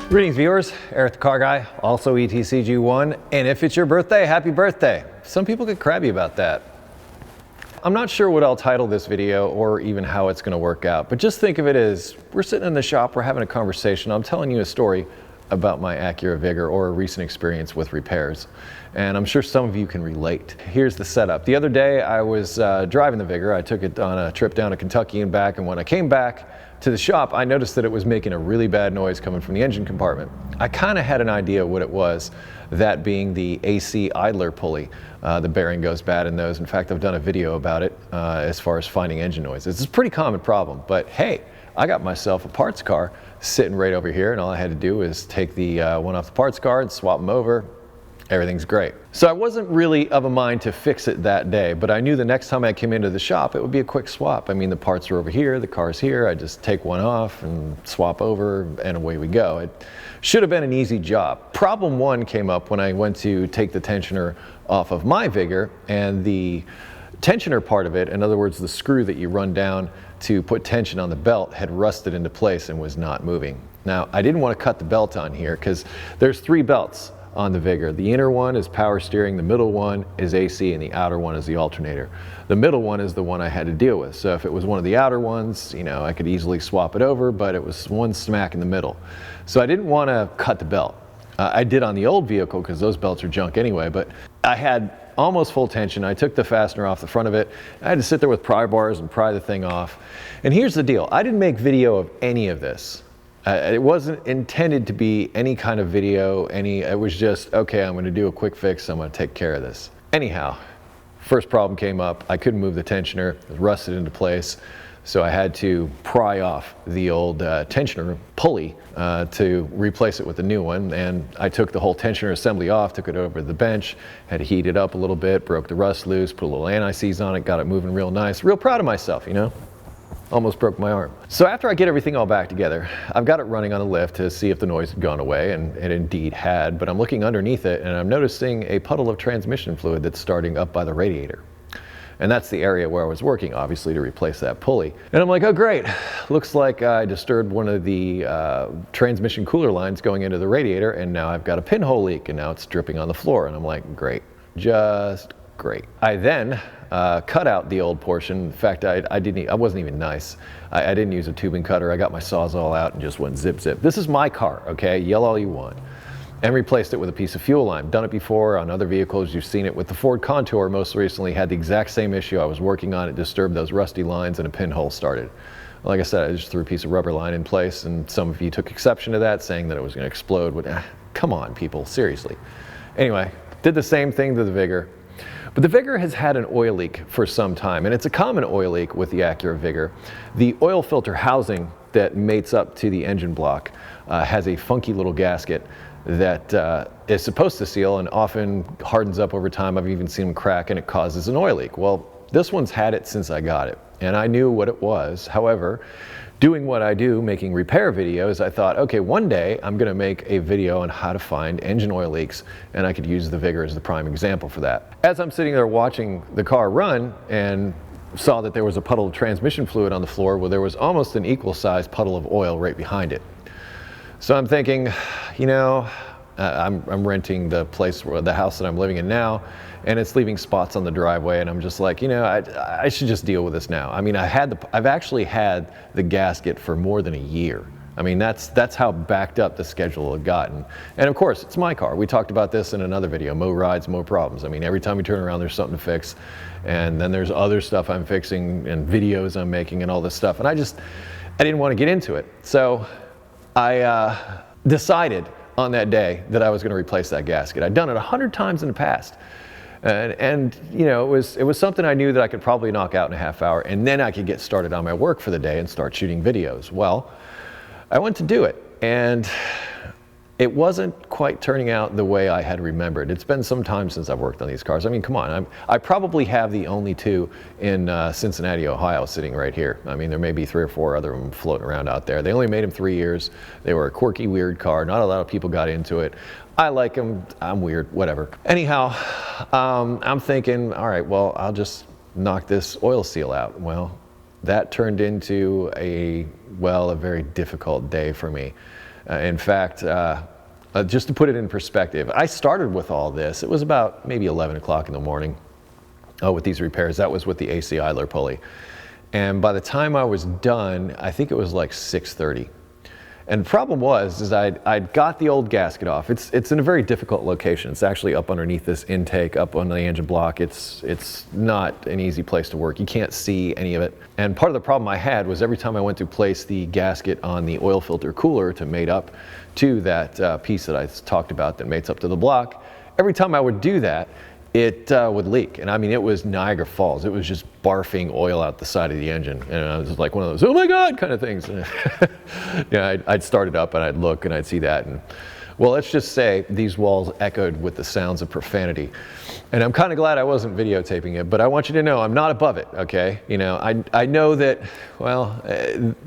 Greetings viewers, Eric the Car Guy, also ETCG1, and if it's your birthday, happy birthday. Some people get crabby about that. I'm not sure what I'll title this video or even how it's gonna work out, but just think of it as we're sitting in the shop, we're having a conversation, I'm telling you a story about my Acura Vigor or a recent experience with repairs. And I'm sure some of you can relate. Here's the setup. The other day I was driving the Vigor. I took it on a trip down to Kentucky and back, and when I came back to the shop, I noticed that it was making a really bad noise coming from the engine compartment. I kind of had an idea what it was, that being the AC idler pulley. The bearing goes bad in those. In fact, I've done a video about it as far as finding engine noise. It's a pretty common problem, but hey, I got myself a parts car sitting right over here, and all I had to do is take the one off the parts card, swap them over, everything's great. So I wasn't really of a mind to fix it that day, but I knew the next time I came into the shop, it would be a quick swap. I mean, the parts are over here, the car's here, I just take one off and swap over, and away we go. It should have been an easy job. Problem one came up when I went to take the tensioner off of my Vigor, and the tensioner part of it, in other words, the screw that you run down to put tension on the belt, had rusted into place and was not moving. Now, I didn't want to cut the belt on here because there's 3 belts on the Vigor. The inner one is power steering, the middle one is AC, and the outer one is the alternator. The middle one is the one I had to deal with. So if it was one of the outer ones, you know, I could easily swap it over, but it was one smack in the middle. So I didn't want to cut the belt. I did on the old vehicle because those belts are junk anyway, but I had almost full tension. I took the fastener off the front of it. I had to sit there with pry bars and pry the thing off. And here's the deal. I didn't make video of any of this. It wasn't intended to be any kind of video, it was just, okay, I'm gonna do a quick fix, I'm gonna take care of this. Anyhow, first problem came up. I couldn't move the tensioner, it was rusted into place. So I had to pry off the old tensioner pulley to replace it with a new one. And I took the whole tensioner assembly off, took it over to the bench, had to heat it up a little bit, broke the rust loose, put a little anti-seize on it, got it moving real nice. Real proud of myself, you know? Almost broke my arm. So after I get everything all back together, I've got it running on the lift to see if the noise had gone away, and it indeed had, but I'm looking underneath it and I'm noticing a puddle of transmission fluid that's starting up by the radiator. And that's the area where I was working, obviously, to replace that pulley. And I'm like, oh great, looks like I disturbed one of the transmission cooler lines going into the radiator, and now I've got a pinhole leak, and now it's dripping on the floor. And I'm like, great, just great. I then cut out the old portion. In fact, I wasn't even nice. I didn't use a tubing cutter. I got my Sawzall out and just went zip zip. This is my car, okay? Yell all you want. And replaced it with a piece of fuel line. Done it before on other vehicles, you've seen it with the Ford Contour most recently, had the exact same issue. I was working on it, disturbed those rusty lines, and a pinhole started. Like I said, I just threw a piece of rubber line in place, and some of you took exception to that, saying that it was gonna explode. Come on, people, seriously. Anyway, did the same thing to the Vigor. But the Vigor has had an oil leak for some time, and it's a common oil leak with the Acura Vigor. The oil filter housing that mates up to the engine block has a funky little gasket that is supposed to seal and often hardens up over time. I've even seen them crack, and it causes an oil leak. Well, this one's had it since I got it, and I knew what it was. However, doing what I do, making repair videos, I thought, okay, one day I'm gonna make a video on how to find engine oil leaks, and I could use the Vigor as the prime example for that. As I'm sitting there watching the car run and saw that there was a puddle of transmission fluid on the floor, well, there was almost an equal sized puddle of oil right behind it. So I'm thinking, you know, I'm renting the house that I'm living in now, and it's leaving spots on the driveway, and I'm just like, you know, I should just deal with this now. I mean, I've actually had the gasket for more than a year. I mean, that's how backed up the schedule had gotten. And of course, it's my car. We talked about this in another video, Mo Rides, Mo Problems. I mean, every time you turn around, there's something to fix, and then there's other stuff I'm fixing and videos I'm making and all this stuff, and I didn't want to get into it. So I decided on that day that I was going to replace that gasket. I'd done it 100 times in the past. And you know, it was something I knew that I could probably knock out in a half hour, and then I could get started on my work for the day and start shooting videos. Well, I went to do it, and it wasn't quite turning out the way I had remembered. It's been some time since I've worked on these cars. I mean, come on, I probably have the only 2 in Cincinnati, Ohio, sitting right here. I mean, there may be 3 or 4 other of them floating around out there. They only made them 3 years. They were a quirky, weird car. Not a lot of people got into it. I like them, I'm weird, whatever. Anyhow, I'm thinking, all right, well, I'll just knock this oil seal out. Well, that turned into a very difficult day for me. In fact, just to put it in perspective, I started with all this. It was about maybe 11 o'clock in the morning with these repairs. That was with the AC idler pulley. And by the time I was done, I think it was like 6:30. And the problem was, I'd got the old gasket off. It's in a very difficult location. It's actually up underneath this intake, up on the engine block. It's not an easy place to work. You can't see any of it. And part of the problem I had was every time I went to place the gasket on the oil filter cooler to mate up to that piece that I talked about that mates up to the block, every time I would do that, it would leak. And I mean, it was Niagara Falls. It was just barfing oil out the side of the engine. And I was like one of those, oh my God, kind of things. Yeah, I'd start it up and I'd look and I'd see that. And well, let's just say these walls echoed with the sounds of profanity. And I'm kind of glad I wasn't videotaping it, but I want you to know I'm not above it, okay? You know, I know that, well,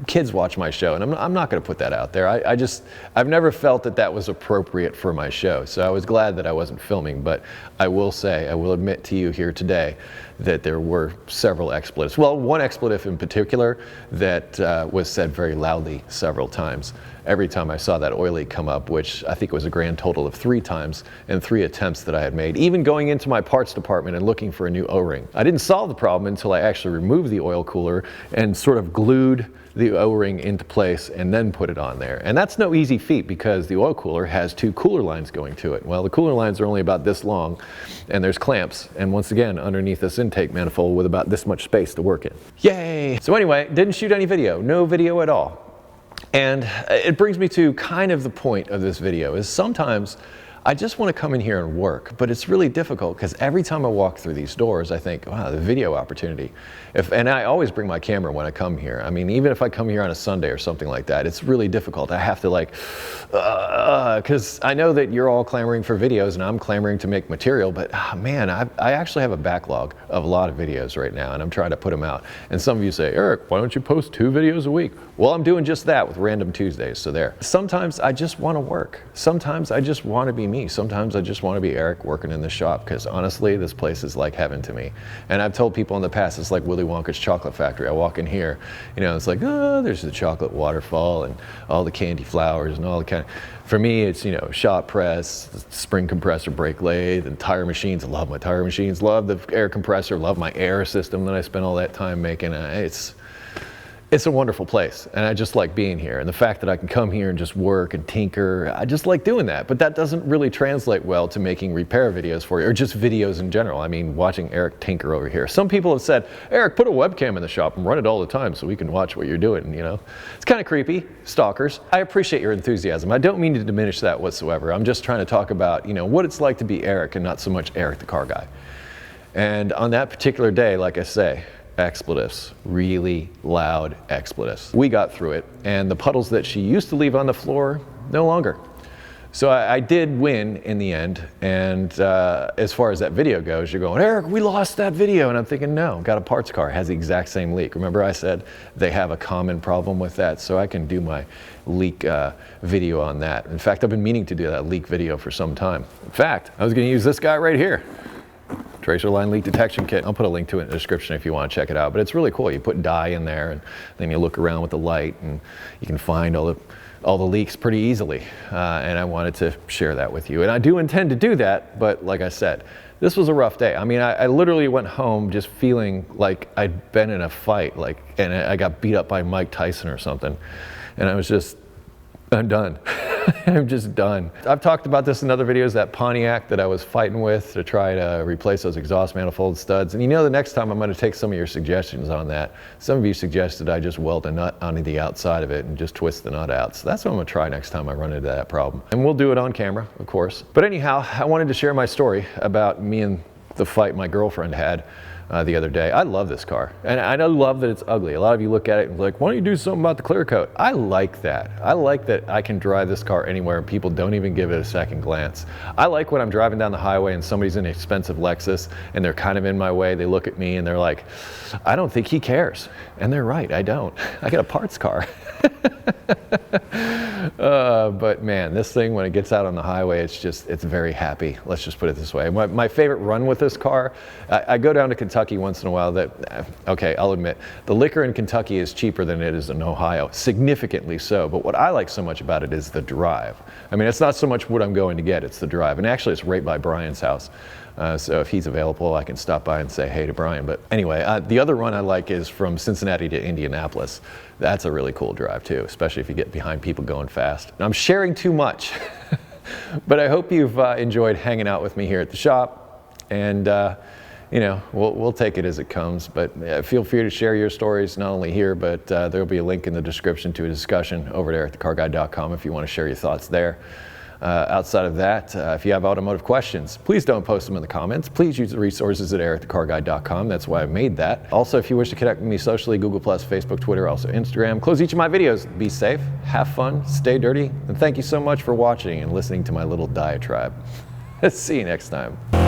kids watch my show, and I'm not going to put that out there. I've never felt that that was appropriate for my show, so I was glad that I wasn't filming, but I will say, I will admit to you here today that there were several expletives. Well, one expletive in particular that was said very loudly several times every time I saw that oil leak come up, which I think was a grand total of 3 times in 3 attempts that I had made, even going into my parts department and looking for a new O-ring. I didn't solve the problem until I actually removed the oil cooler and sort of glued the O-ring into place and then put it on there. And that's no easy feat because the oil cooler has 2 cooler lines going to it. Well, the cooler lines are only about this long and there's clamps. And once again, underneath this intake manifold with about this much space to work in. Yay! So anyway, didn't shoot any video, no video at all. And it brings me to kind of the point of this video is sometimes I just want to come in here and work, but it's really difficult because every time I walk through these doors, I think, wow, the video opportunity. And I always bring my camera when I come here. I mean, even if I come here on a Sunday or something like that, it's really difficult. I have to like, because I know that you're all clamoring for videos and I'm clamoring to make material, but man, I actually have a backlog of a lot of videos right now and I'm trying to put them out. And some of you say, Eric, why don't you post 2 videos a week? Well, I'm doing just that with Random Tuesdays, so there. Sometimes I just want to work. Sometimes I just want to be me. Sometimes I just want to be Eric working in the shop because honestly, this place is like heaven to me. And I've told people in the past, it's like Willy Wonka's chocolate factory. I walk in here, you know, it's like, oh, there's the chocolate waterfall and all the candy flowers and all the kind of, for me, it's, you know, shop press, spring compressor, brake lathe, and tire machines. I love my tire machines, love the air compressor, love my air system that I spent all that time making. It's a wonderful place, and I just like being here. And the fact that I can come here and just work and tinker, I just like doing that. But that doesn't really translate well to making repair videos for you, or just videos in general. I mean, watching Eric tinker over here. Some people have said, Eric, put a webcam in the shop and run it all the time so we can watch what you're doing, you know? It's kind of creepy, stalkers. I appreciate your enthusiasm. I don't mean to diminish that whatsoever. I'm just trying to talk about, you know, what it's like to be Eric and not so much Eric the car guy. And on that particular day, like I say, expletives, really loud expletives. We got through it, and the puddles that she used to leave on the floor, no longer. So I did win in the end, and as far as that video goes, you're going, Eric, we lost that video, and I'm thinking, no, got a parts car, has the exact same leak. Remember I said they have a common problem with that, so I can do my leak video on that. In fact, I've been meaning to do that leak video for some time. In fact, I was gonna use this guy right here. Tracer line leak detection kit. I'll put a link to it in the description if you want to check it out, but it's really cool. You put dye in there and then you look around with the light and you can find all the leaks pretty easily. And I wanted to share that with you. And I do intend to do that, but like I said, this was a rough day. I mean, I literally went home just feeling like I'd been in a fight, and I got beat up by Mike Tyson or something. And I was just, I'm done. I'm just done. I've talked about this in other videos, that Pontiac that I was fighting with to try to replace those exhaust manifold studs. And you know, the next time I'm going to take some of your suggestions on that. Some of you suggested I just weld a nut onto the outside of it and just twist the nut out. So that's what I'm going to try next time I run into that problem. And we'll do it on camera, of course. But anyhow, I wanted to share my story about me and the fight my girlfriend had the other day. I love this car, and I love that it's ugly. A lot of you look at it and be like, why don't you do something about the clear coat? I like that. I like that I can drive this car anywhere and people don't even give it a second glance. I like when I'm driving down the highway and somebody's in an expensive Lexus and they're kind of in my way. They look at me and they're like, I don't think he cares. And they're right, I don't. I got a parts car. But man, this thing, when it gets out on the highway, it's very happy. Let's just put it this way. My favorite run with this car, I go down to Kentucky once in a while. Okay, I'll admit, the liquor in Kentucky is cheaper than it is in Ohio, significantly so. But what I like so much about it is the drive. I mean, it's not so much what I'm going to get, it's the drive. And actually, it's right by Brian's house. So if he's available, I can stop by and say hey to Brian. But anyway, the other run I like is from Cincinnati to Indianapolis. That's a really cool drive too, especially if you get behind people going fast. And I'm sharing too much, but I hope you've enjoyed hanging out with me here at the shop. And you know, we'll take it as it comes. But feel free to share your stories, not only here, but there'll be a link in the description to a discussion over there at thecarguy.com if you want to share your thoughts there. Outside of that, if you have automotive questions, please don't post them in the comments. Please use the resources at thecarguy.com. That's why I made that. Also, if you wish to connect with me socially, Google+, Facebook, Twitter, also Instagram. Close each of my videos. Be safe, have fun, stay dirty, and thank you so much for watching and listening to my little diatribe. See you next time.